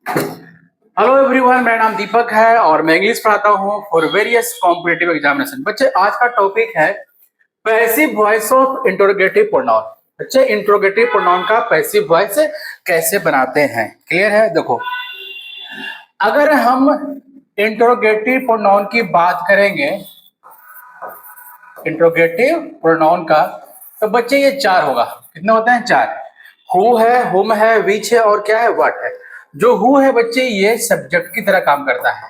Hello everyone, मेरा नाम दीपक है और मैं इंग्लिश पढ़ाता हूँ फॉर वेरियस कॉम्पिटिटिव एग्जामिनेशन। बच्चे, आज का टॉपिक है passive voice of interrogative pronoun. बच्चे, इंट्रोगेटिव प्रोनाउन का पैसिव वॉइस कैसे बनाते हैं, क्लियर है? देखो, अगर हम इंट्रोगेटिव प्रोनाउन की बात करेंगे, इंट्रोगेटिव प्रोनाउन का, तो बच्चे ये चार होगा। कितने होते हैं? चार। हु है, हुम है, विच है और क्या है, व्हाट है। जो हु है बच्चे, ये सब्जेक्ट की तरह काम करता है।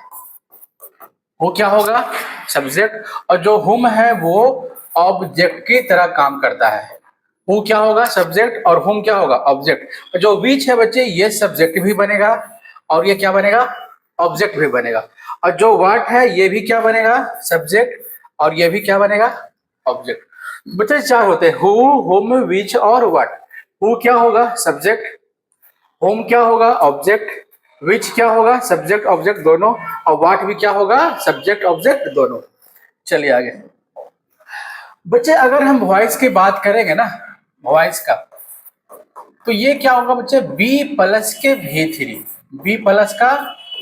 वो क्या होगा? सब्जेक्ट। और जो हुम है वो ऑब्जेक्ट की तरह काम करता है। हु क्या होगा? सब्जेक्ट। और हुम क्या होगा? ऑब्जेक्ट। जो विच है बच्चे, ये सब्जेक्ट भी बनेगा और ये क्या बनेगा? ऑब्जेक्ट भी बनेगा। और जो व्हाट है, ये भी क्या बनेगा? सब्जेक्ट। और ये भी क्या बनेगा? ऑब्जेक्ट। बच्चे चार होते हैं, हु, हुम, विच और व्हाट। हु क्या होगा? सब्जेक्ट। होम क्या होगा? ऑब्जेक्ट। विच क्या होगा? सब्जेक्ट ऑब्जेक्ट दोनों। और व्हाट भी क्या होगा? सब्जेक्ट ऑब्जेक्ट दोनों। चलिए आगे। बच्चे, अगर हम वॉइस की बात करेंगे ना, वॉइस का, तो ये क्या होगा बच्चे? बी प्लस के भी थ्री। बी प्लस का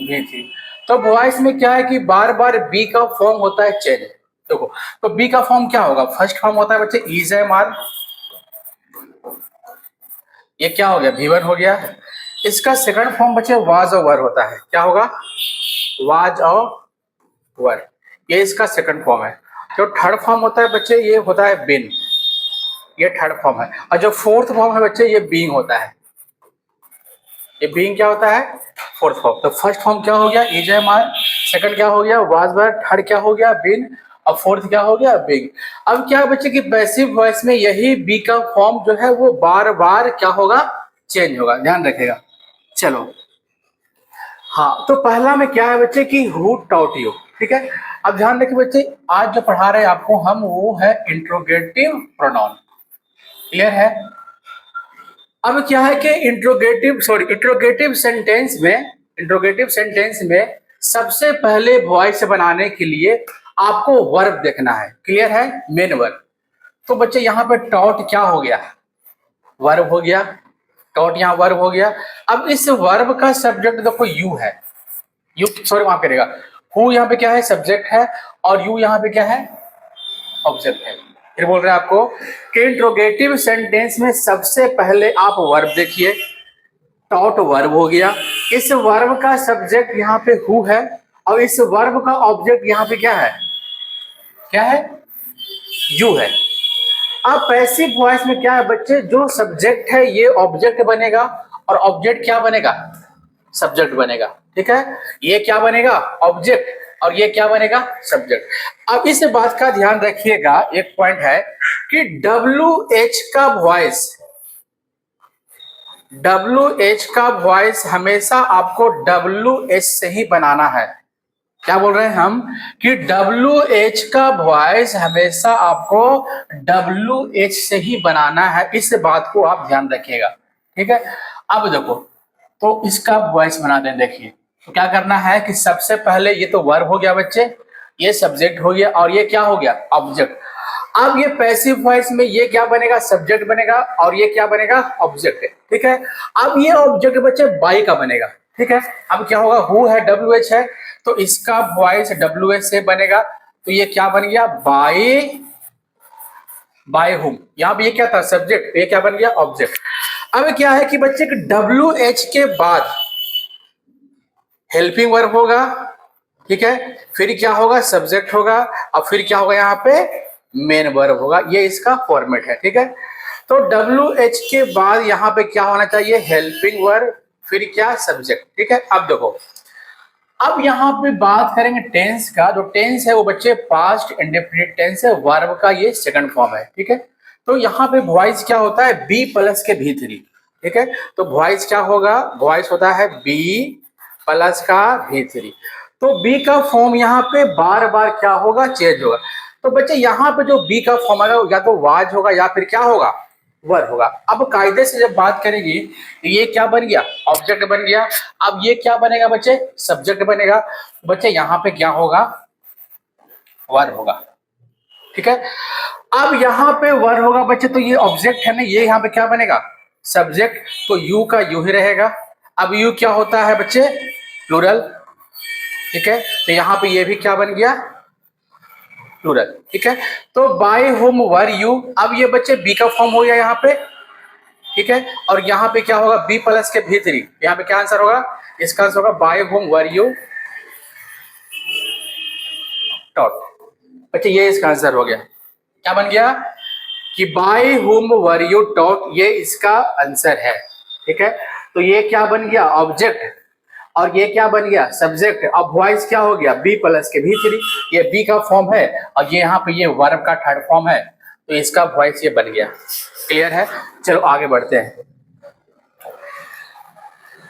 भी थ्री। तो वॉइस में क्या है कि बार बार बी का फॉर्म होता है चेंज। देखो, तो बी का फॉर्म क्या होगा? फर्स्ट फॉर्म होता है बच्चे इज एम आर। ये क्या हो गया? V1 हो गया। इसका सेकंड फॉर्म बच्चे वाज और वर होता है। क्या होगा? वाज और वर। ये इसका सेकंड फॉर्म है। जो थर्ड फॉर्म होता है बच्चे, ये होता है बिन। ये थर्ड फॉर्म है। और जो फोर्थ फॉर्म है बच्चे, ये बीइंग होता है। ये बीइंग क्या होता है? Fourth form. तो फर्स्ट फॉर्म क्या हो गया? Is M R. सेकंड क्या हो गया? Was were. थर्ड क्या हो गया? बिन। और फोर्थ क्या हो गया? बीइंग। अब क्या है बच्चे कि पैसिव वॉइस में यही बी का फॉर्म जो है वो बार बार क्या होगा? चेंज होगा। ध्यान रखेगा। चलो, हाँ, तो पहला में क्या है बच्चे कि हु टॉट यू। ठीक है। अब ध्यान रखिए बच्चे, आज जो पढ़ा रहे हैं आपको हम, वो है इंट्रोगेटिव प्रोनाउन। क्लियर है? अब क्या है कि इंट्रोगेटिव सेंटेंस में सबसे पहले वॉइस बनाने के लिए आपको वर्ब देखना है। क्लियर है? Main verb. तो बच्चे यहाँ पे टॉट क्या हो गया? वर्ब हो गया। टॉट यहाँ वर्ब हो गया। अब इस वर्ब का सब्जेक्ट देखो यू है। यू, सॉरी, माफ करेगा, हु यहाँ पे क्या है? सब्जेक्ट है। और यू यहाँ पे क्या है? ऑब्जेक्ट है। फिर बोल रहे हैं आपको कि इंट्रोगेटिव सेंटेंस में सबसे पहले आप वर्ब देखिए। टॉट वर्ब हो गया। इस वर्ब का सब्जेक्ट यहाँ पे हु है और इस वर्ब का ऑब्जेक्ट यहाँ पे क्या है? क्या है? यू है। अब पैसिव वॉइस में क्या है बच्चे? जो सब्जेक्ट है ये ऑब्जेक्ट बनेगा और ऑब्जेक्ट क्या बनेगा? सब्जेक्ट बनेगा। ठीक है। ये क्या बनेगा? ऑब्जेक्ट। और ये क्या बनेगा? सब्जेक्ट। अब इस बात का ध्यान रखिएगा, एक पॉइंट है कि डब्ल्यू एच का वॉइस हमेशा आपको WH से ही बनाना है। क्या बोल रहे हैं हम? कि WH का वॉइस हमेशा आपको WH से ही बनाना है। इस बात को आप ध्यान रखिएगा। ठीक है। अब देखो, तो इसका वॉइस बना दें। देखिए, तो क्या करना है कि सबसे पहले ये तो वर्ब हो गया बच्चे, ये सब्जेक्ट हो गया और ये क्या हो गया? ऑब्जेक्ट। अब ये पैसिव वॉइस में ये क्या बनेगा? सब्जेक्ट बनेगा और ये क्या बनेगा? ऑब्जेक्ट है। ठीक है। अब ये ऑब्जेक्ट बच्चे बाई का बनेगा। ठीक है। अब क्या होगा? हु है, WH है, तो इसका वॉइस WH से बनेगा। तो ये क्या बन गया? By whom. यहाँ पे ये क्या था? सब्जेक्ट। ये क्या बन गया? ऑब्जेक्ट। अब क्या है कि बच्चे WH के बाद हेल्पिंग वर्ब होगा। ठीक है। फिर क्या होगा? सब्जेक्ट होगा। और फिर क्या होगा? यहाँ पे मेन वर्ब होगा। ये इसका फॉर्मेट है। ठीक है। तो WH के बाद यहाँ पे क्या होना चाहिए? Helping verb. फिर क्या? सब्जेक्ट। ठीक है। अब देखो, अब यहाँ पे बात करेंगे टेंस का। जो टेंस है वो बच्चे पास्ट इंडेफिनिट टेंस है। वर्ब का ये सेकंड फॉर्म है। ठीक है। तो यहाँ पे वॉइस क्या होता है? बी प्लस के भी थ्री। ठीक है। तो वॉइस क्या होगा? वॉइस होता है बी प्लस का भी थ्री। तो बी का फॉर्म यहाँ पे बार बार क्या होगा? चेंज होगा। तो बच्चे यहाँ पे जो बी का फॉर्म आएगा या तो वाज होगा या फिर क्या होगा? वर होगा। अब कायदे से जब बात करेंगे तो ये क्या बन गया? ऑब्जेक्ट बन गया। अब ये क्या बनेगा बच्चे? सब्जेक्ट बनेगा। बच्चे यहाँ पे क्या होगा? वर होगा। ठीक है। अब यहाँ पे वर होगा बच्चे, तो ये ऑब्जेक्ट है ना, ये यहाँ पे क्या बनेगा? सब्जेक्ट। तो यू का यू ही रहेगा। अब यू क्या होता है बच्चे, प्लूरल, ठीक है। तो यहाँ पे ये भी क्या बन गया, प्लूरल, ठीक है। तो बाय होम वर यू, अब ये बच्चे बी का फॉर्म हो गया यहाँ पे, ठीक है। और यहाँ पे क्या होगा, बी प्लस के भीतरी, यहाँ पे क्या आंसर होगा, इसका आंसर होगा by whom were you taught. बच्चे ये इसका आंसर हो गया, क्या बन गया कि by whom were you taught, ये इसका आंसर है, ठीक है। तो ये क्या बन गया, ऑब्जेक्ट, और ये क्या बन गया, सब्जेक्ट। अब वॉइस क्या हो गया, बी प्लस के भीतरी, ये बी का फॉर्म है और ये यहाँ पे ये वर्ब का थर्ड फॉर्म है, तो इसका वॉइस ये बन गया। क्लियर है, चलो आगे बढ़ते हैं।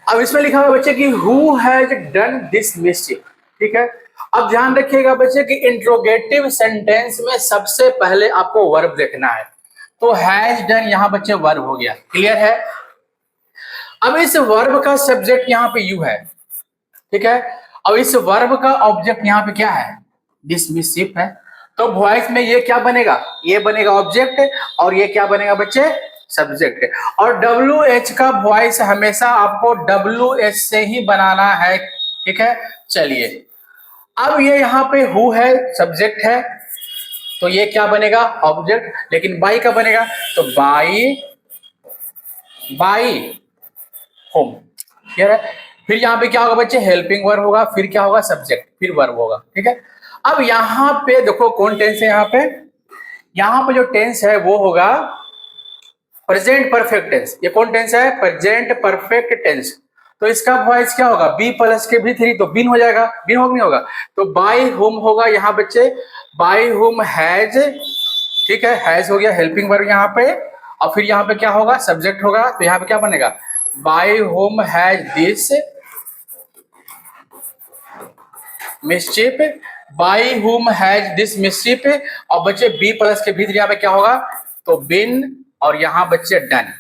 अब इसमें लिखा हुआ बच्चे कि who has done this mistake, ठीक है। अब ध्यान रखिएगा बच्चे कि इंट्रोगेटिव सेंटेंस में सबसे पहले आपको वर्ब देखना है, तो हैज डन यहाँ बच्चे वर्ब हो गया। क्लियर है। अब इस वर्ब का सब्जेक्ट यहाँ पे यू है, ठीक है। अब इस वर्ब का ऑब्जेक्ट यहाँ पे क्या है, दिस मिसशिप है। तो वॉइस में ये क्या बनेगा, ये बनेगा ऑब्जेक्ट और ये क्या बनेगा बच्चे, सब्जेक्ट। और डब्ल्यू एच का वॉइस हमेशा आपको डब्ल्यू एच से ही बनाना है, ठीक है। चलिए, अब ये यहाँ पे हु है, सब्जेक्ट है, तो ये क्या बनेगा, ऑब्जेक्ट। लेकिन बाई का बनेगा, तो बाई, बाई होम, क्लियर है। फिर यहाँ पे क्या होगा बच्चे, हेल्पिंग वर्ब होगा, फिर क्या होगा, सब्जेक्ट, फिर वर्ब होगा, ठीक है। अब यहाँ पे देखो कौन टेंस है, यहाँ पे जो टेंस है वो होगा प्रेजेंट परफेक्ट टेंस। ये कौन टेंस है, प्रेजेंट परफेक्ट टेंस। तो इसका वॉइस क्या होगा, बी प्लस के भी थ्री, तो बिन हो जाएगा, बिन होम नहीं होगा, तो बाय होम होगा यहाँ बच्चे, बाय होम हैज, ठीक है, हैज हो गया हेल्पिंग वर्ब यहाँ पे। और फिर यहाँ पे क्या होगा, सब्जेक्ट होगा, तो यहाँ पे क्या बनेगा, by whom has this mischief, by whom has this mischief. और बच्चे बी प्लस के भीतर यहाँ पे क्या होगा, तो बिन, और यहाँ बच्चे डन।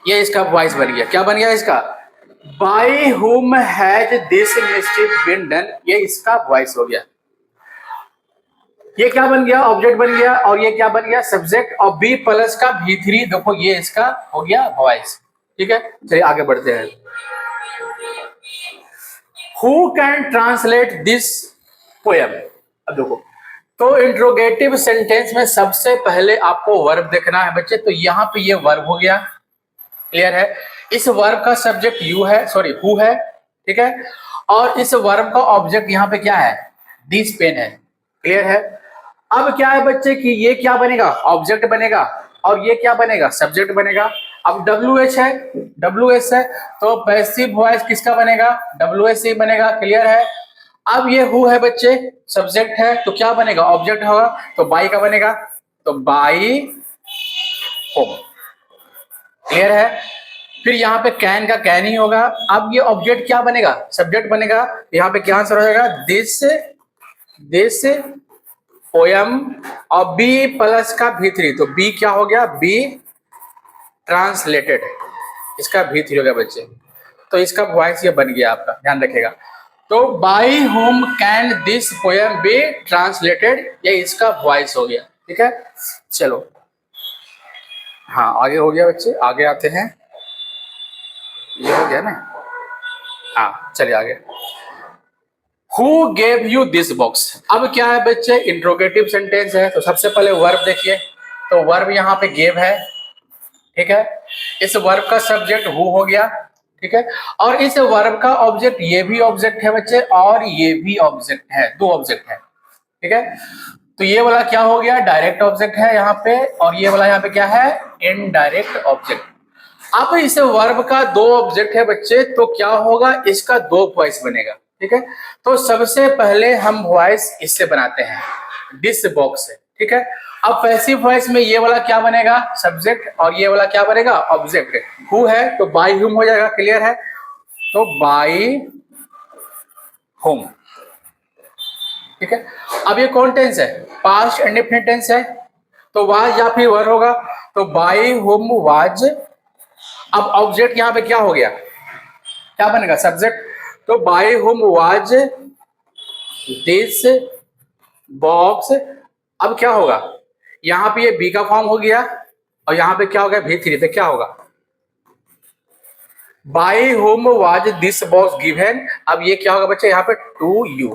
ये इसका वॉइस बन गया, क्या बन गया इसका, by whom has this mischief been done, ये इसका वॉइस हो गया। ये क्या बन गया, ऑब्जेक्ट बन गया, और ये क्या बन गया, सब्जेक्ट। और बी प्लस का भी3, देखो ये इसका हो गया वॉइस, ठीक है। चलिए आगे बढ़ते हैं। Who can translate this poem? अब देखो, तो इंट्रोगेटिव सेंटेंस में सबसे पहले आपको वर्ब देखना है बच्चे, तो यहाँ पे ये वर्ब हो गया। क्लियर है। इस वर्ब का सब्जेक्ट यू है, सॉरी हु है, ठीक है। और इस वर्ब का ऑब्जेक्ट यहाँ पे क्या है, दिस पेन है। क्लियर है। अब क्या है बच्चे कि ये क्या बनेगा, ऑब्जेक्ट बनेगा, और ये क्या बनेगा, सब्जेक्ट बनेगा। अब डब्ल्यू एच है, डब्ल्यू एच है, तो पैसिव वॉइस किसका बनेगा, डब्ल्यू एच से बनेगा। क्लियर है। अब ये हु है बच्चे, सब्जेक्ट है, तो क्या बनेगा, ऑब्जेक्ट होगा, तो बाई का बनेगा, तो बाई होम। क्लियर है। फिर यहाँ पे कैन का कैन ही होगा। अब ये ऑब्जेक्ट क्या बनेगा, सब्जेक्ट बनेगा, यहाँ पे क्या आंसर हो जाएगा, दिस, दिस पोयम। और बी प्लस का भी3, तो बी क्या हो गया, बी ट्रांसलेटेड, इसका भी3 हो गया बच्चे। तो इसका वॉइस ये बन गया आपका, ध्यान रखिएगा। तो by whom can this poem be translated, ये इसका वॉइस हो गया, ठीक है। चलो हाँ आगे हो गया बच्चे, आगे आते हैं। ये हो गया ना, हाँ चलिए आगे। Who gave you this box? अब क्या है बच्चे, इंट्रोगेटिव सेंटेंस है, तो सबसे पहले वर्ब देखिए, तो वर्ब यहाँ पे गेव है, ठीक है। इस वर्ब का सब्जेक्ट हु हो गया, ठीक है। और इस वर्ब का ऑब्जेक्ट ये भी ऑब्जेक्ट है बच्चे, और ये भी ऑब्जेक्ट है, दो ऑब्जेक्ट है, ठीक है। तो ये वाला क्या हो गया, डायरेक्ट ऑब्जेक्ट है यहाँ पे, और ये वाला यहाँ पे क्या है, इनडायरेक्ट ऑब्जेक्ट। अब इस वर्ब का दो ऑब्जेक्ट है बच्चे, तो क्या होगा, इसका दो वॉइस बनेगा, ठीक है। तो सबसे पहले हम वॉइस इससे बनाते हैं, दिस बॉक्स से, ठीक है। अब पैसिव वॉइस में ये वाला क्या बनेगा, सब्जेक्ट, और ये वाला क्या बनेगा, ऑब्जेक्ट। हु है तो बाय हुम हो जाएगा। क्लियर है। तो बाय होम, ठीक है। अब ये कौन टेंस है, पास्ट इंडेफिनिट टेंस है, तो वाज या फिर वर होगा, तो बाय होम वाज। अब ऑब्जेक्ट यहाँ पे क्या हो गया, क्या बनेगा, सब्जेक्ट, तो by whom was this box. अब क्या होगा, यहाँ पे ये बी का फॉर्म हो गया, और यहाँ पे क्या हो गया, भी3, तो क्या होगा, by whom was this box given, अब ये क्या होगा बच्चे यहाँ पे टू यू,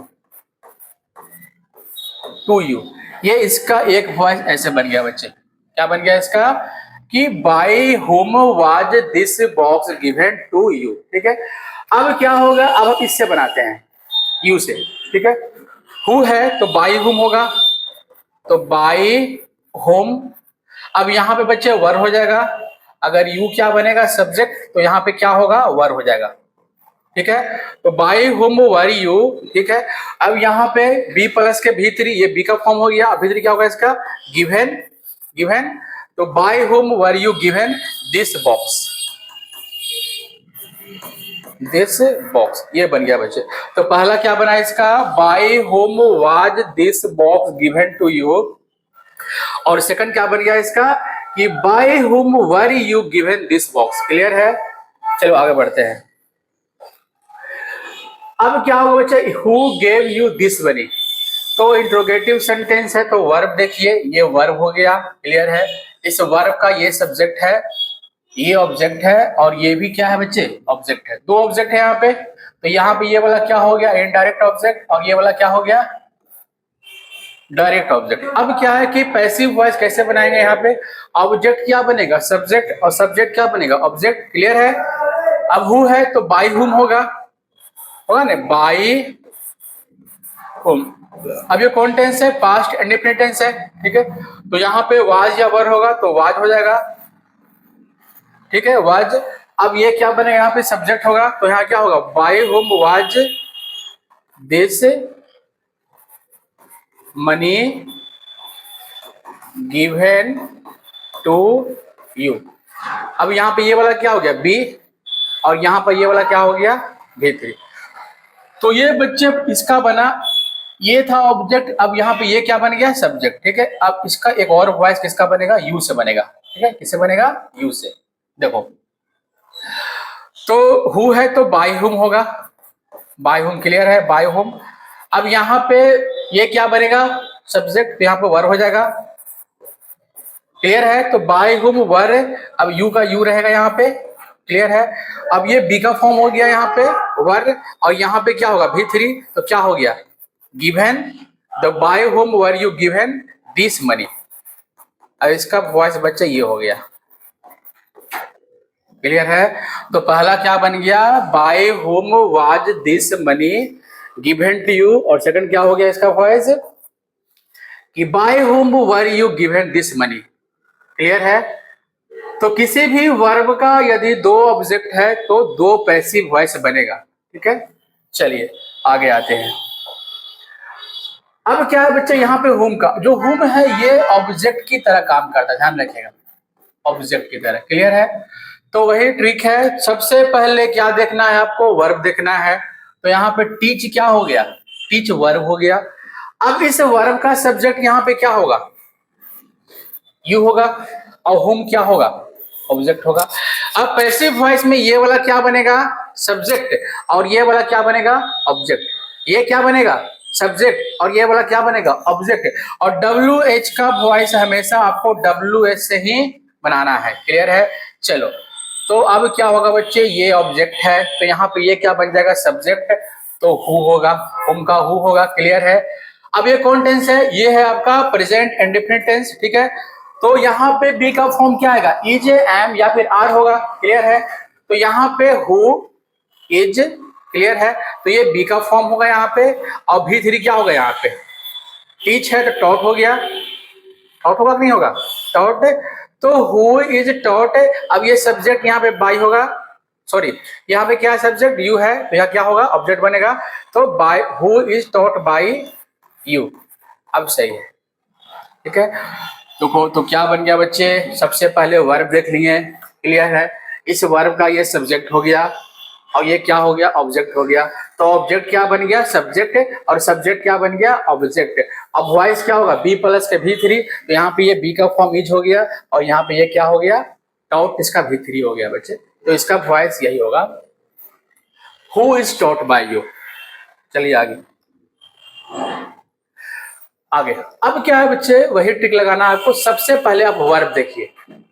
टू यू। ये इसका एक वॉइस ऐसे बन गया बच्चे, क्या बन गया इसका कि by whom was this box given to you, ठीक है। अब क्या होगा, अब हम इससे बनाते हैं यू से, ठीक है। हु है तो बाय होम होगा, तो बाय होम। अब यहाँ पे बच्चे वर हो जाएगा, अगर यू क्या बनेगा सब्जेक्ट, तो यहाँ पे क्या होगा वर हो जाएगा, ठीक है। तो बाय होम वर यू, ठीक है। अब यहाँ पे बी प्लस के भीतरी, ये बी का फॉर्म हो गया, अब भीतरी क्या होगा इसका गिवन, गिवन। तो by whom were you given this box, this box, ये बन गया बच्चे। तो पहला क्या बना इसका, by whom was this box given to you, और सेकंड क्या बन गया इसका कि by whom were you given this box. Clear है, चलो आगे बढ़ते हैं। अब क्या होगा बच्चे, हु गेव यू दिस बनी, तो इंट्रोगेटिव सेंटेंस है, तो वर्ब देखिए, ये वर्ब हो गया, क्लियर है। इस वर्ब का ये सब्जेक्ट है, ये ऑब्जेक्ट है, और ये भी क्या है बच्चे ऑब्जेक्ट है। दो ऑब्जेक्ट है यहाँ पे, तो यहाँ पे ये वाला क्या हो गया इनडायरेक्ट ऑब्जेक्ट, और ये वाला क्या हो गया डायरेक्ट ऑब्जेक्ट। अब क्या है कि पैसिव वॉइस कैसे बनाएंगे, यहाँ पे ऑब्जेक्ट क्या बनेगा सब्जेक्ट, और सब्जेक्ट क्या बनेगा ऑब्जेक्ट, क्लियर है। अब हु है तो बाय हुम होगा, होगा ना बाय हुम। अब ये कौन टेंस है, पास्ट इंडेफिनिट टेंस है, ठीक है। तो यहाँ पे वाज या वर होगा तो वाज हो जाएगा, ठीक है वाज। अब ये क्या बनेगा, यहाँ पे सब्जेक्ट होगा, तो यहाँ क्या होगा by whom was this money given to you. अब यहाँ पे ये वाला क्या हो गया बी, और यहाँ पर ये वाला क्या हो गया V3। तो ये बच्चे इसका बना, ये था ऑब्जेक्ट, अब यहाँ पे ये क्या बन गया सब्जेक्ट, ठीक है। अब इसका एक और वॉइस किसका बनेगा, यू से बनेगा, ठीक है। किससे बनेगा, यू से। देखो तो हु है तो बाय हुम होगा, बाय हुम, क्लियर है बाय हुम। अब यहाँ पे ये क्या बनेगा सब्जेक्ट, तो यहाँ पे वर हो जाएगा, क्लियर है। तो बाय हुम वर, अब यू का यू रहेगा यहाँ पे, क्लियर है। अब ये बी का फॉर्म हो गया यहाँ पे वर, और यहाँ पे क्या होगा V3, तो क्या हो गया given the by whom were you given this money. अब इसका वॉइस बच्चा ये हो गया, क्लियर है। तो पहला क्या बन गया by whom was this money given to you, और सेकंड क्या हो गया इसका वॉइस कि by whom were you given this money, clear है। तो किसी भी वर्ब का यदि दो ऑब्जेक्ट है तो दो पैसिव वॉइस बनेगा, ठीक है। चलिए आगे आते हैं। अब क्या है बच्चे, यहाँ पे हुम का, जो हुम है ये ऑब्जेक्ट की तरह काम करता है, ध्यान रखिएगा ऑब्जेक्ट की तरह, क्लियर है। तो वही ट्रिक है, सबसे पहले क्या देखना है आपको वर्ब देखना है। तो यहाँ पे टीच क्या हो गया, टीच वर्ब हो गया। अब इस वर्ब का सब्जेक्ट यहाँ पे क्या होगा यू होगा, और होम क्या होगा ऑब्जेक्ट होगा। अब पैसिव वॉइस में ये वाला क्या बनेगा सब्जेक्ट, और ये वाला क्या बनेगा ऑब्जेक्ट। ये क्या बनेगा सब्जेक्ट, और ये वाला क्या बनेगा ऑब्जेक्ट। और WH का वॉइस हमेशा आपको WH से ही बनाना है, क्लियर है। चलो तो अब क्या होगा बच्चे, ये ऑब्जेक्ट है, तो यहाँ पे ये क्या बन जाएगा सब्जेक्ट, तो हु होगा, होम का हु होगा, क्लियर है। अब ये कौन टेंस है, ये है आपका प्रेजेंट इंडेफिनिट टेंस, ठीक है। तो यहाँ पे बी का फॉर्म क्या आएगा इज, एम या फिर आर होगा, क्लियर है। तो यहाँ पे हु इज, क्लियर है, तो ये बी का फॉर्म होगा यहाँ पे। और V3 क्या होगा यहाँ पे टीच है, तो टॉट हो गया, टॉट होगा नहीं होगा टॉट। तो हु इज टॉट, अब ये सब्जेक्ट यहाँ पे बाय होगा, सॉरी यहाँ पे क्या है सब्जेक्ट यू है, तो यहाँ क्या होगा ऑब्जेक्ट बनेगा। तो by who is taught by you, अब सही है, ठीक है। तो क्या बन गया बच्चे, सबसे पहले वर्ब देख लिए, क्लियर है। इस वर्ब का ये सब्जेक्ट हो गया, और ये क्या हो गया ऑब्जेक्ट हो गया। तो ऑब्जेक्ट क्या बन गया सब्जेक्ट, और सब्जेक्ट क्या बन गया ऑब्जेक्ट। अब वॉइस क्या होगा बी प्लस के V3, तो यहाँ पे ये बी का फॉर्म इज हो गया, और यहाँ पे ये क्या हो गया टॉट, इसका V3 हो गया बच्चे। तो इसका वॉइस यही होगा who is taught by you. चलिए आगे आगे। अब क्या है बच्चे, वही ट्रिक लगाना है आपको। सबसे पहले आप वर्ब देखिए,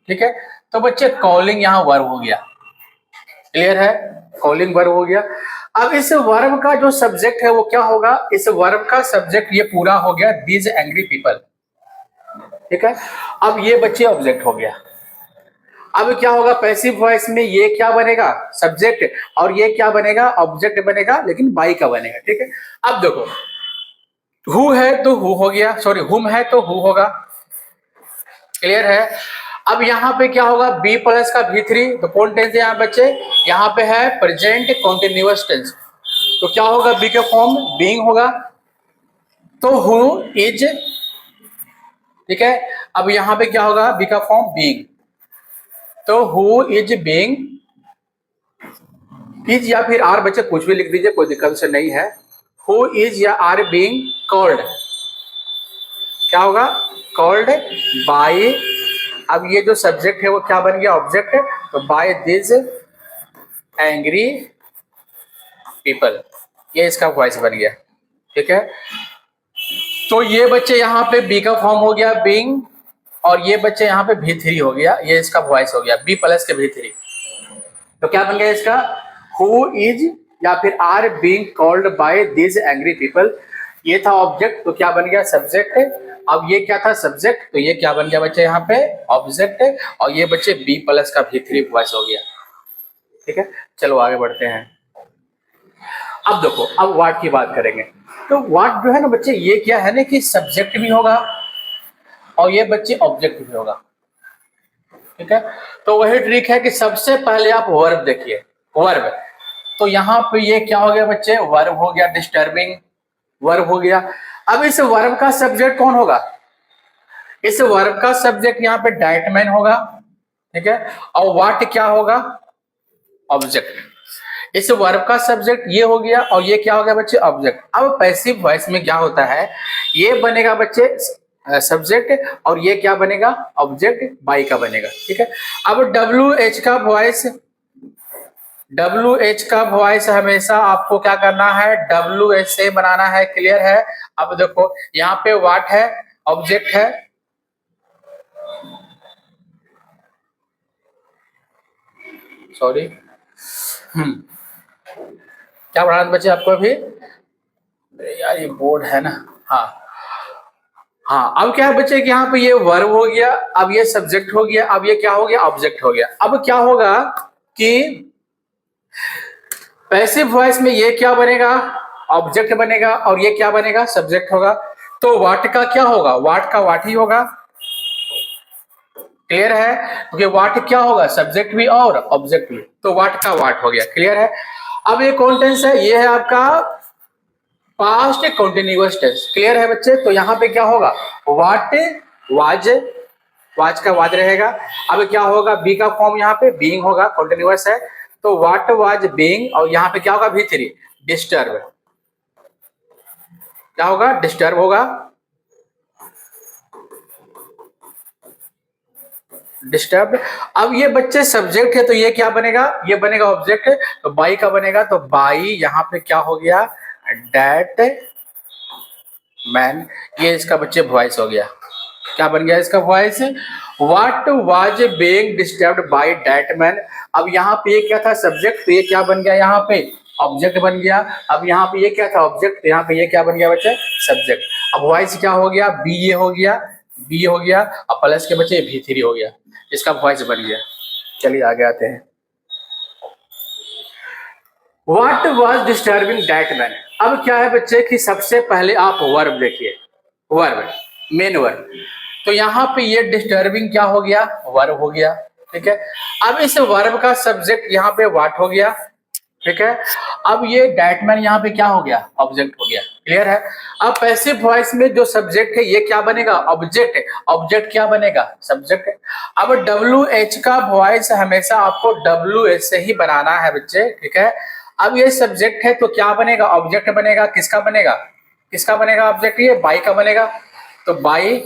ठीक है। तो बच्चे कॉलिंग यहाँ वर्ब हो गया, क्लियर है, कॉलिंग वर्ब हो गया। अब इस वर्ब का जो सब्जेक्ट है वो क्या होगा, इस वर्ब का सब्जेक्ट ये पूरा हो गया दीज एंग्री पीपल, ठीक है। अब ये बच्चे ऑब्जेक्ट हो गया। अब क्या होगा पैसिव वॉइस में, ये क्या बनेगा सब्जेक्ट और ये क्या बनेगा ऑब्जेक्ट बनेगा, लेकिन बाई का बनेगा, ठीक है। अब देखो हु है तो हु हो गया, सॉरी हुम है तो हु होगा, क्लियर है। अब यहाँ पे क्या होगा बी प्लस का V3, तो कौन टेंस है यहाँ बच्चे, यहाँ पे है प्रेजेंट कॉन्टिन्यूअस टेंस, तो क्या होगा बी के फॉर्म बीइंग होगा, तो हु इज, ठीक है। अब यहाँ पे क्या होगा बी का फॉर्म बीइंग, तो हु इज बीइंग, इज या फिर आर बच्चे कुछ भी लिख दीजिए, कोई दिक्कत से नहीं है। हु इज या आर बीइंग कॉल्ड, क्या होगा कॉल्ड बाय, अब ये जो सब्जेक्ट है वो क्या बन गया ऑब्जेक्ट, तो बाय दिस एंग्री पीपल, ये इसका वॉइस बन गया, ठीक है। तो ये बच्चे यहाँ पे बी का फॉर्म हो गया बीइंग, और ये बच्चे यहाँ पे V3 हो गया, ये इसका वॉइस हो गया बी प्लस के V3, तो क्या बन गया इसका हु इज या फिर are being called by this angry people, ये था ऑब्जेक्ट, तो क्या बन गया सब्जेक्ट। अब ये क्या था सब्जेक्ट, तो ये क्या बन गया बच्चे यहाँ पे ऑब्जेक्ट, और ये बच्चे बी प्लस का V3 वॉइस हो गया, ठीक है। चलो आगे बढ़ते हैं। अब देखो अब वाट की बात करेंगे, तो वाट जो है ना बच्चे ये क्या है ना कि सब्जेक्ट भी होगा और ये बच्चे ऑब्जेक्ट भी होगा, ठीक है। तो वही ट्रिक है कि सबसे पहले आप वर्ब देखिए, वर्ब, तो यहाँ पे ये क्या हो गया बच्चे वर्ब हो गया, डिस्टर्बिंग वर्ब हो गया। अब इस वर्ब का सब्जेक्ट कौन होगा, इस वर्ब का सब्जेक्ट यहाँ पे डाइटमैन होगा, ठीक है, और वाट क्या होगा ऑब्जेक्ट। इस वर्ब का सब्जेक्ट ये हो गया और ये क्या हो गया बच्चे ऑब्जेक्ट। अब पैसिव वॉइस में क्या होता है, ये बनेगा बच्चे सब्जेक्ट और ये क्या बनेगा ऑब्जेक्ट बाई का बनेगा, ठीक है। अब डब्ल्यू एच का वॉइस हमेशा आपको क्या करना है डब्ल्यू एच से बनाना है, क्लियर है। अब देखो यहाँ पे वाट है ऑब्जेक्ट है, सॉरी क्या पढ़ाना बच्चे आपको अभी, यार ये बोर्ड है ना, हाँ हाँ। अब क्या है बच्चे कि यहाँ पे ये वर्ब हो गया, अब ये सब्जेक्ट हो गया, अब ये क्या हो गया ऑब्जेक्ट हो गया। अब क्या होगा कि पैसिव वॉइस में ये क्या बनेगा ऑब्जेक्ट बनेगा और ये क्या बनेगा सब्जेक्ट होगा, तो वाट का क्या होगा वाट का वाट ही होगा, क्लियर है, क्योंकि वाट क्या होगा सब्जेक्ट भी और ऑब्जेक्ट भी, तो वाट का वाट हो गया, क्लियर है। अब ये कौन टेंस है, ये है आपका पास्ट कंटिन्यूअस टेंस, क्लियर है बच्चे। तो यहाँ पे क्या होगा वाट वाज, वाज का वाज रहेगा। अब क्या होगा बी का फॉर्म यहाँ पे बीइंग होगा, कंटिन्यूअस है, तो वाट वाज बीइंग, और यहाँ पे क्या होगा V3 डिस्टर्ब, क्या होगा डिस्टर्ब होगा, डिस्टर्ब। अब ये बच्चे सब्जेक्ट है तो ये क्या बनेगा ये बनेगा ऑब्जेक्ट, तो बाई का बनेगा, तो बाई यहाँ पे क्या हो गया डैट मैन, ये इसका बच्चे वॉइस हो गया, क्या बन गया इसका voice what was being disturbed by that man. अब यहाँ पे ये क्या था सब्जेक्ट, तो ये क्या बन गया यहाँ पे ऑब्जेक्ट बन गया। अब यहाँ पे ये क्या था ऑब्जेक्ट, तो यहाँ पे ये क्या बन गया बच्चे सब्जेक्ट। अब वॉइस क्या हो गया बी, ये हो गया बी हो गया, अब प्लस के बच्चे V3 हो गया, इसका वॉइस बन गया। चलिए आगे आते हैं, what was disturbing that man. अब क्या है बच्चे कि सबसे पहले आप वर्ब देखिए, वर्ब मेन वर्ब, तो यहाँ पे ये डिस्टर्बिंग क्या हो गया वर्ब हो गया, ठीक है। अब इस वर्ब का सब्जेक्ट यहाँ पे व्हाट हो गया, ठीक है। अब ये डैटमैन यहाँ पे क्या हो गया ऑब्जेक्ट हो गया, क्लियर है। अब पैसिव वॉइस में जो सब्जेक्ट है ये क्या बनेगा ऑब्जेक्ट, ऑब्जेक्ट क्या बनेगा सब्जेक्ट। अब WH का वॉइस हमेशा आपको WH से ही बनाना है बच्चे, ठीक है। अब ये सब्जेक्ट है तो क्या बनेगा ऑब्जेक्ट बनेगा, किसका बनेगा किसका बनेगा ऑब्जेक्ट, ये बाई का बनेगा, तो बाई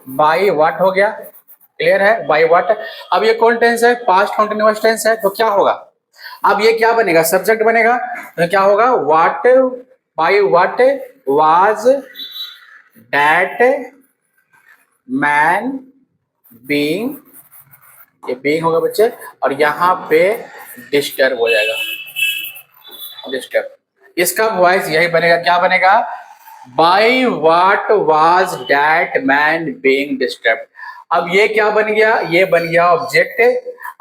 बाई व्हाट हो गया, क्लियर है बाई व्हाट। अब ये कौन टेंस है पास्ट कंटिन्यूअस टेंस है, तो क्या होगा अब ये क्या बनेगा सब्जेक्ट बनेगा, तो क्या होगा what by what was that man being ये बीइंग होगा बच्चे, और यहाँ पे डिस्टर्ब हो जाएगा, डिस्टर्ब। इसका वॉइस यही बनेगा, क्या बनेगा? By what was that man being disturb. अब ये क्या बन गया? ये बन गया ऑब्जेक्ट।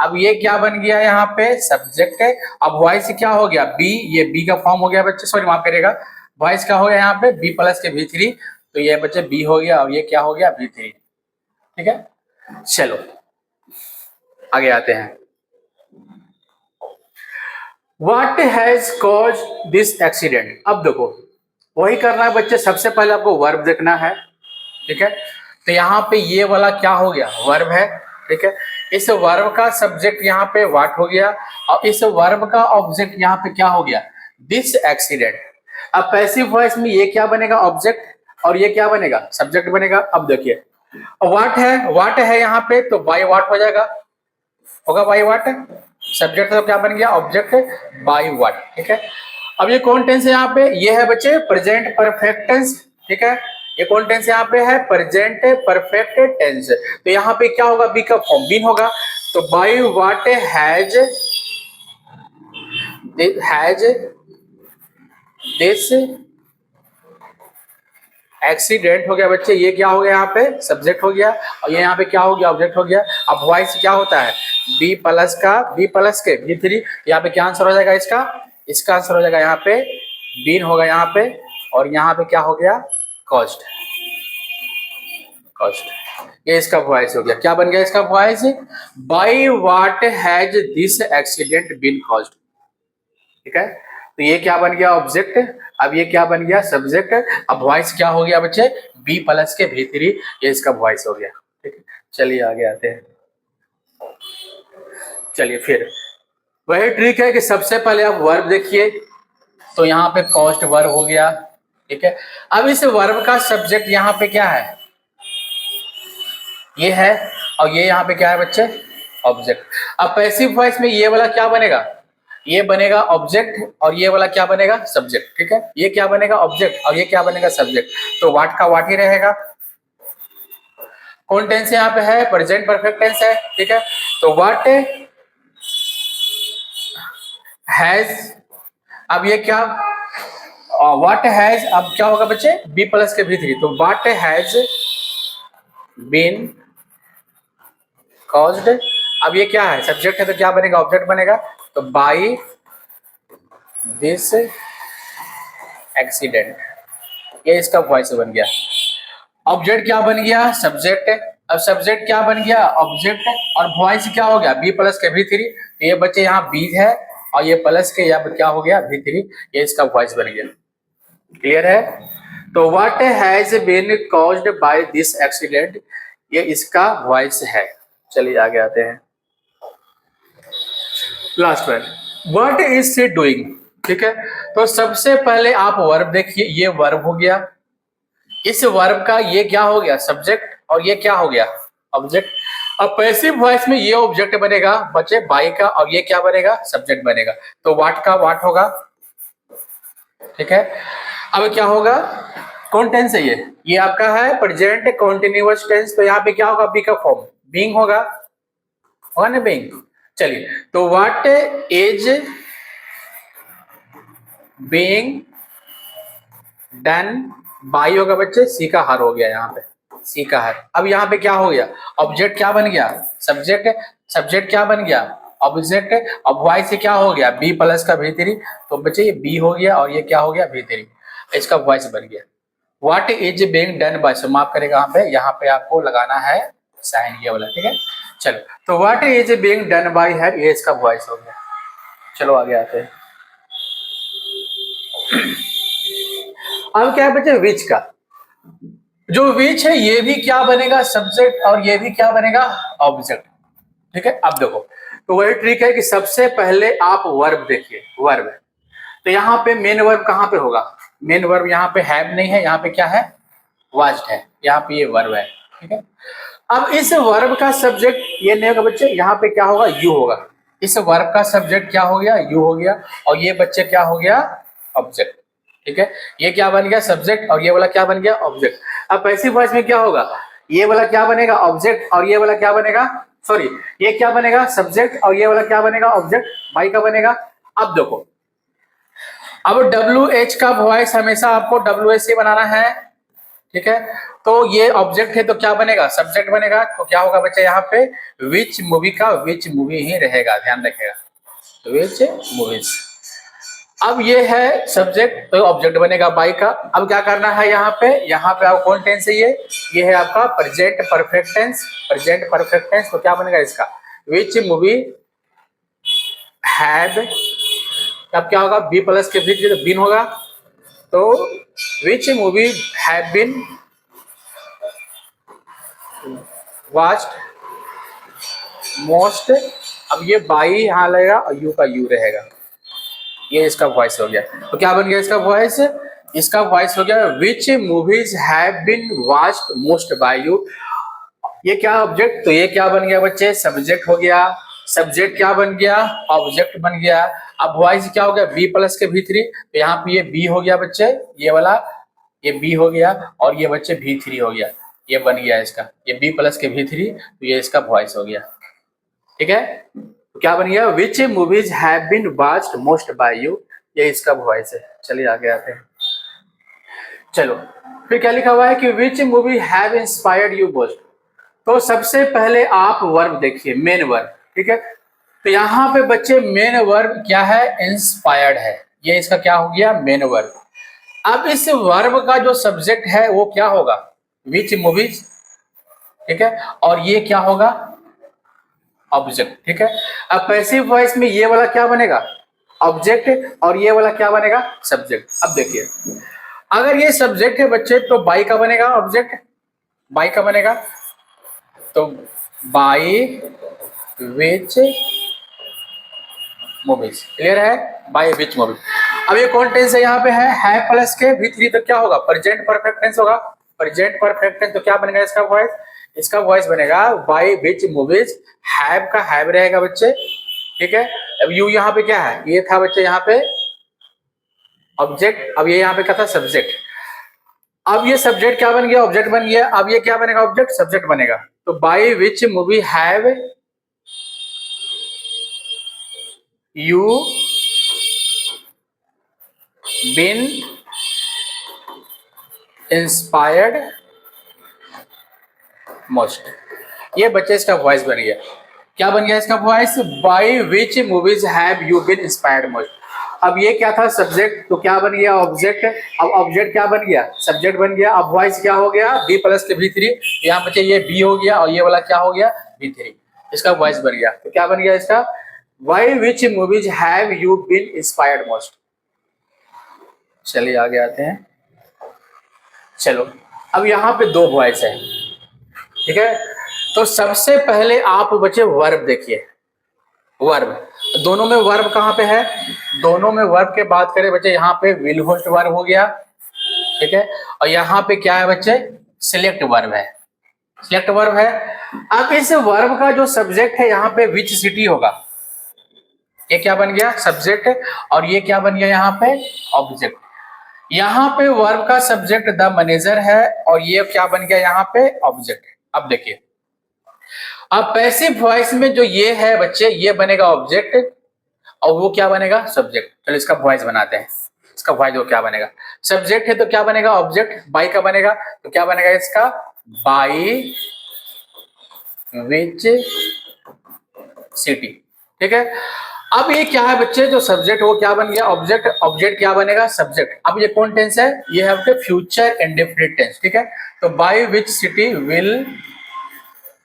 अब ये क्या बन गया? यहाँ पे सब्जेक्ट है। अब वॉइस क्या हो गया? बी, ये बी का फॉर्म हो गया बच्चे, सॉरी माफ करिएगा, वॉइस क्या हो गया यहाँ पे? बी प्लस के V3, तो ये बच्चे बी हो गया, और ये क्या हो गया? V3। ठीक है, चलो आगे आते हैं। What has caused this accident? अब देखो वही करना है बच्चे, सबसे पहले आपको वर्ब देखना है। ठीक है, तो यहाँ पे ये वाला क्या हो गया? वर्ब है। ठीक है, इस वर्ब का सब्जेक्ट यहाँ पे व्हाट हो गया, और इस वर्ब का ऑब्जेक्ट यहाँ पे क्या हो गया? This accident. अब पैसिव वॉइस में ये क्या बनेगा? ऑब्जेक्ट, और ये क्या बनेगा? सब्जेक्ट बनेगा। अब देखिए व्हाट है, व्हाट है यहाँ पे, तो बाय व्हाट हो जाएगा, होगा बाय व्हाट। सब्जेक्ट तो क्या बन गया? Object by what. ठीक है, अब ये कौन टेंस है यहाँ पे? ये है बच्चे प्रेजेंट परफेक्ट टेंस। ठीक है, ये कौन टेंस यहाँ पे है? Present perfect tense. तो यहाँ पे क्या होगा? बी का फॉर्म बीन होगा, तो bye what has this accident हो गया बच्चे, ये क्या हो गया? यहाँ पे सब्जेक्ट हो गया, और ये यहाँ पे क्या हो गया? ऑब्जेक्ट हो गया। अब वॉइस क्या होता है? बी प्लस के V3, यहाँ पे क्या आंसर हो जाएगा इसका? इसका आंसर हो जाएगा यहाँ पे बीन होगा यहाँ पे, और यहाँ पे क्या हो गया? Cost, cost. ये इसका वॉइस हो गया। क्या बन गया इसका voice? By what has this accident been caused. ठीक है, तो ये क्या बन गया? ऑब्जेक्ट। अब ये क्या बन गया? सब्जेक्ट। अब वॉइस क्या हो गया बच्चे? बी प्लस के V3, ये इसका वॉइस हो गया। ठीक है, चलिए आगे आते हैं। चलिए फिर वही ट्रिक है कि सबसे पहले आप वर्ब देखिए, तो यहाँ पे कॉस्ट वर्ब हो गया। ठीक है, अब इस वर्ब का सब्जेक्ट यहाँ पे क्या है? ये है, और ये यहाँ पे क्या है बच्चे? ऑब्जेक्ट। अब पैसिव वॉइस में ये वाला क्या बनेगा? ये बनेगा ऑब्जेक्ट, और ये वाला क्या बनेगा? सब्जेक्ट। ठीक है, ये क्या बनेगा? ऑब्जेक्ट, और ये क्या बनेगा? सब्जेक्ट। तो व्हाट का व्हाट ही रहेगा। कौन टेंस यहाँ पे है? प्रेजेंट परफेक्ट टेंस है। ठीक है, तो व्हाट हैज, अब ये क्या? व्हाट हैज, अब क्या होगा बच्चे? बी प्लस के V3, तो व्हाट हैज बीन कॉज्ड। अब ये क्या है? सब्जेक्ट है, तो क्या बनेगा? ऑब्जेक्ट बनेगा, तो बाय दिस एक्सीडेंट, ये इसका वॉइस बन गया। ऑब्जेक्ट क्या बन गया? सब्जेक्ट। अब सब्जेक्ट क्या बन गया? ऑब्जेक्ट, और वॉइस क्या हो गया? बी प्लस के V3, ये बच्चे यहाँ बी है, और ये प्लस के यहाँ क्या हो गया? V3, ये इसका वॉइस बन गया। क्लियर है? तो what has been caused by this accident, ये इसका वॉइस है। चलिए आगे आते हैं। Last one, what is she doing. ठीक है, तो सबसे पहले आप वर्ब देखिए, ये वर्ब हो गया, इस वर्ब का ये क्या हो गया? सब्जेक्ट, और ये क्या हो गया? ऑब्जेक्ट। अब पैसिव वॉइस में ये ऑब्जेक्ट बनेगा बच्चे बाई का, और ये क्या बनेगा? सब्जेक्ट बनेगा, तो व्हाट का व्हाट होगा। ठीक है, अब क्या होगा? कौन टेंस है ये आपका है प्रेजेंट कॉन्टिन्यूअस टेंस, तो यहाँ पे क्या होगा? बी का फॉर्म बीइंग होगा ना, बीइंग। चलिए, तो what is being done by होगा बच्चे, सी का हर हो गया यहाँ पे, सी का हर। अब यहाँ पे क्या हो गया? ऑब्जेक्ट क्या बन गया? सब्जेक्ट। सब्जेक्ट क्या बन गया? ऑब्जेक्ट। अब वाई से क्या हो गया? बी प्लस का V3, तो बच्चे ये बी हो गया, और ये क्या हो गया? V3, इसका वॉइस बन गया। What is being done by, सो माफ करेगा यहाँ पे आपको लगाना है साइन ये वाला। ठीक है, चलो, तो what is being done bye हर, ये इसका वॉइस हो गया। चलो आगे आते हैं। अब क्या है बच्चे? विच का, जो विच है ये भी क्या बनेगा? सब्जेक्ट, और ये भी क्या बनेगा? ऑब्जेक्ट। ठीक है, अब देखो, तो वही ट्रिक है कि सबसे पहले आप वर्ब देखिए, वर्ब है, तो यहाँ पे मेन वर्ब कहाँ पे होगा? मेन वर्ब यहाँ पे हैव नहीं है, यहाँ पे क्या है? वाज्ड है, यहाँ पे ये वर्ब है। ठीक है, अब इस वर्ब का सब्जेक्ट ये नहीं होगा बच्चे, यहाँ पे क्या होगा? यू होगा। इस वर्ब का सब्जेक्ट क्या हो गया? यू हो गया, और ये बच्चे क्या हो गया? ऑब्जेक्ट। ठीक है, ये क्या बन गया? सब्जेक्ट, और ये वाला क्या बन गया? ऑब्जेक्ट। अब पैसिव वॉइस में क्या होगा? ये वाला क्या बनेगा? ऑब्जेक्ट, और ये वाला क्या बनेगा? सॉरी, ये क्या बनेगा सब्जेक्ट और ये वाला क्या बनेगा ऑब्जेक्ट, बाई का बनेगा। अब देखो, अब डब्ल्यू एच का वॉइस हमेशा आपको डब्ल्यू एच से बनाना है, ठीक है। तो ये ऑब्जेक्ट है तो क्या बनेगा सब्जेक्ट बनेगा, तो क्या होगा बच्चा यहाँ पे विच मूवी का विच मूवी ही रहेगा, ध्यान रखेगा विच मूवीज। अब ये है सब्जेक्ट तो ऑब्जेक्ट बनेगा बाई का। अब क्या करना है यहाँ पे आप कौन टेंस है ये है आपका present perfect tense, present perfect tense. तो क्या बनेगा इसका विच मूवी हैड, अब क्या होगा बी प्लस के बीच तो बीन होगा, तो which movie have been watched most. अब ये बाई यहाँ लगेगा और यू का यू रहेगा, ये इसका वॉइस हो गया। तो क्या बन गया इसका वॉइस, इसका वॉइस हो गया which movies have been watched most by you. ये क्या ऑब्जेक्ट, तो ये क्या बन गया बच्चे सब्जेक्ट हो गया, सब्जेक्ट क्या बन गया ऑब्जेक्ट बन गया। अब वॉइस क्या हो गया बी प्लस के V3, तो यहाँ पे ये बी हो गया बच्चे, ये वाला ये बी हो गया और ये बच्चे V3 हो गया, ये बन गया इसका ये बी प्लस के V3, तो ये इसका वॉइस हो गया, ठीक है। तो क्या बन गया which movies have been watched most by you, ये इसका वॉइस है। चलिए आगे आते हैं, चलो फिर क्या लिखा हुआ है कि विच movie have inspired you most. तो सबसे पहले आप वर्ब देखिए मेन वर्ब, ठीक है। तो यहाँ पे बच्चे मेन वर्ब क्या है इंस्पायर्ड है, ये इसका क्या हो गया मेन वर्ब। अब इस वर्ब का जो सब्जेक्ट है वो क्या होगा विच मूवीज, ठीक है, और ये क्या होगा ऑब्जेक्ट, ठीक है। अब पैसिव वॉइस में ये वाला क्या बनेगा ऑब्जेक्ट और ये वाला क्या बनेगा सब्जेक्ट। अब देखिए अगर ये सब्जेक्ट है बच्चे तो बाई का बनेगा ऑब्जेक्ट, बाई का बनेगा, तो बाई विच मूवीज, क्लियर है बाई विच मूवीज। अब ये कौन टेंस है यहाँ पे है प्लस के V3, तो क्या होगा प्रेजेंट परफेक्ट टेंस होगा, प्रेजेंट परफेक्ट टेंस। तो क्या बनेगा इसका वॉइस, इसका वॉइस बनेगा बाई विच मूवीज, हैव का हैव रहेगा बच्चे, ठीक है। अब यू यहाँ पे क्या है ये था बच्चे यहाँ पे ऑब्जेक्ट, अब ये यहाँ पे क्या था सब्जेक्ट। अब ये सब्जेक्ट क्या बन गया ऑब्जेक्ट बन गया, अब ये क्या बनेगा ऑब्जेक्ट सब्जेक्ट बनेगा। तो by which movie have you been inspired most, ये बच्चे इसका वॉइस बन गया। क्या बन गया इसका voice by which movies have you been inspired most. अब ये क्या था सब्जेक्ट, तो क्या बन गया ऑब्जेक्ट, अब ऑब्जेक्ट क्या बन गया सब्जेक्ट बन गया। अब वॉइस क्या हो गया बी प्लस के V3, यहाँ बच्चे ये बी हो गया और ये वाला क्या हो गया V3, इसका वॉइस बन गया। तो क्या बन गया इसका by which movies have you been inspired most. चलिए आगे आते हैं, चलो अब यहाँ पे दो वॉइस है, ठीक है। तो सबसे पहले आप बच्चे वर्ब देखिए, वर्ब दोनों में वर्ब कहाँ पे है, दोनों में वर्ब के बात करें बच्चे यहाँ पे विल होस्ट वर्ब हो गया, ठीक है, और यहाँ पे क्या है बच्चे सिलेक्ट वर्ब है, सिलेक्ट वर्ब है। अब इस वर्ब का जो सब्जेक्ट है यहाँ पे विच सिटी होगा, ये क्या बन गया सब्जेक्ट और ये क्या बन गया यहाँ पे ऑब्जेक्ट। यहाँ पे वर्ब का सब्जेक्ट द मैनेजर है और ये क्या बन गया यहाँ पे ऑब्जेक्ट। अब देखिए अब पैसिव वॉइस में जो ये है बच्चे ये बनेगा ऑब्जेक्ट और वो क्या बनेगा सब्जेक्ट। चलो इसका वॉइस बनाते हैं, इसका वॉइस वो क्या बनेगा सब्जेक्ट है तो क्या बनेगा ऑब्जेक्ट, बाई का बनेगा तो क्या बनेगा इसका बाई विच सिटी, ठीक है। अब ये क्या है बच्चे जो सब्जेक्ट वो क्या बन गया ऑब्जेक्ट, ऑब्जेक्ट क्या बनेगा सब्जेक्ट। अब ये कौन टेंस है ये है आपके फ्यूचर इंडेफिनिट टेंस, ठीक है। तो बाई विच सिटी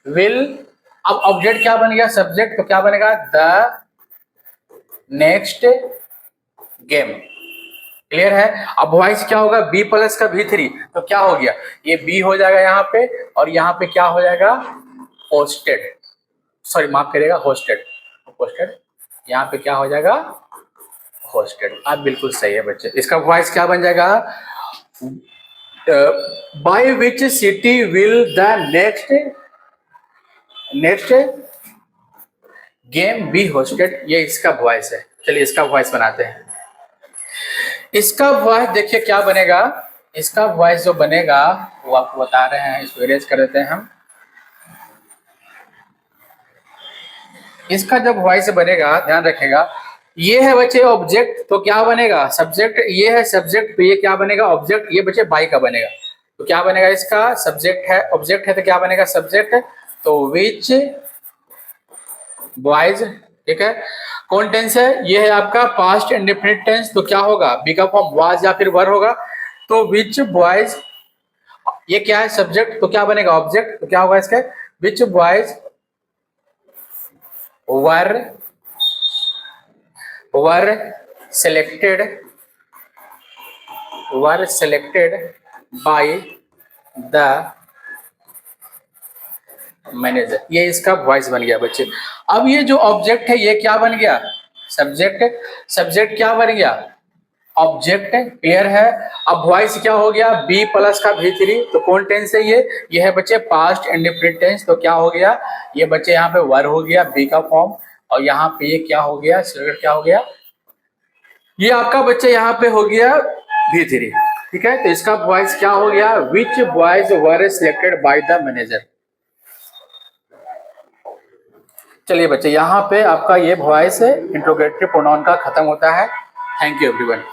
विल अब ऑब्जेक्ट क्या बन गया सब्जेक्ट, तो क्या बनेगा द नेक्स्ट गेम, क्लियर है। अब वॉइस क्या होगा बी प्लस का V3, तो क्या हो गया ये बी हो जाएगा यहाँ पे और यहाँ पे क्या हो जाएगा होस्टेड, सॉरी माफ करिएगा होस्टेड, होस्टेड यहाँ पे क्या हो जाएगा होस्टेड। अब बिल्कुल सही है बच्चे, इसका वॉइस क्या बन जाएगा by which city will the next game be hosted, ये इसका वॉइस है। चलिए इसका वॉइस बनाते हैं, इसका वॉइस देखिए क्या बनेगा, इसका वॉइस जो बनेगा वो आपको बता रहे हैं, इसको इरेज कर देते हैं हम। इसका जब वॉइस बनेगा, ध्यान रखेगा, ये है बच्चे ऑब्जेक्ट, तो क्या बनेगा सब्जेक्ट, ये है सब्जेक्ट, तो ये क्या बनेगा ऑब्जेक्ट, ये बच्चे बाई का बनेगा, तो क्या बनेगा इसका सब्जेक्ट है, ऑब्जेक्ट है तो क्या बनेगा सब्जेक्ट, तो विच बॉयज, ठीक है। कौन टेंस है, ये है आपका पास्ट इंडेफिनिट टेंस, तो क्या होगा बी का फॉर्म वाज या फिर वर होगा, तो विच बॉयज, ये क्या है सब्जेक्ट, तो क्या बनेगा ऑब्जेक्ट, तो क्या होगा इसका which boys were were selected were selected by the manager, ये इसका वॉइस बन गया बच्चे। अब ये जो ऑब्जेक्ट है ये क्या बन गया सब्जेक्ट, सब्जेक्ट क्या बन गया ऑब्जेक्ट, क्लियर है। अब वॉइस क्या हो गया बी प्लस का भी3, तो कौन टेंस है ये है बच्चे पास्ट इंडेफिनिट टेंस, तो क्या हो गया ये बच्चे यहाँ पे वर हो गया बी का फॉर्म, और यहाँ पे ये क्या हो गया सिलेक्ट, क्या हो गया ये आपका बच्चा यहाँ पे हो गया भी3, ठीक है। तो इसका वॉइस क्या हो गया which boys were selected by the manager. चलिए बच्चे यहाँ पे आपका ये वॉइस इंट्रोगेटिव प्रोनाउन का खत्म होता है। Thank you everyone.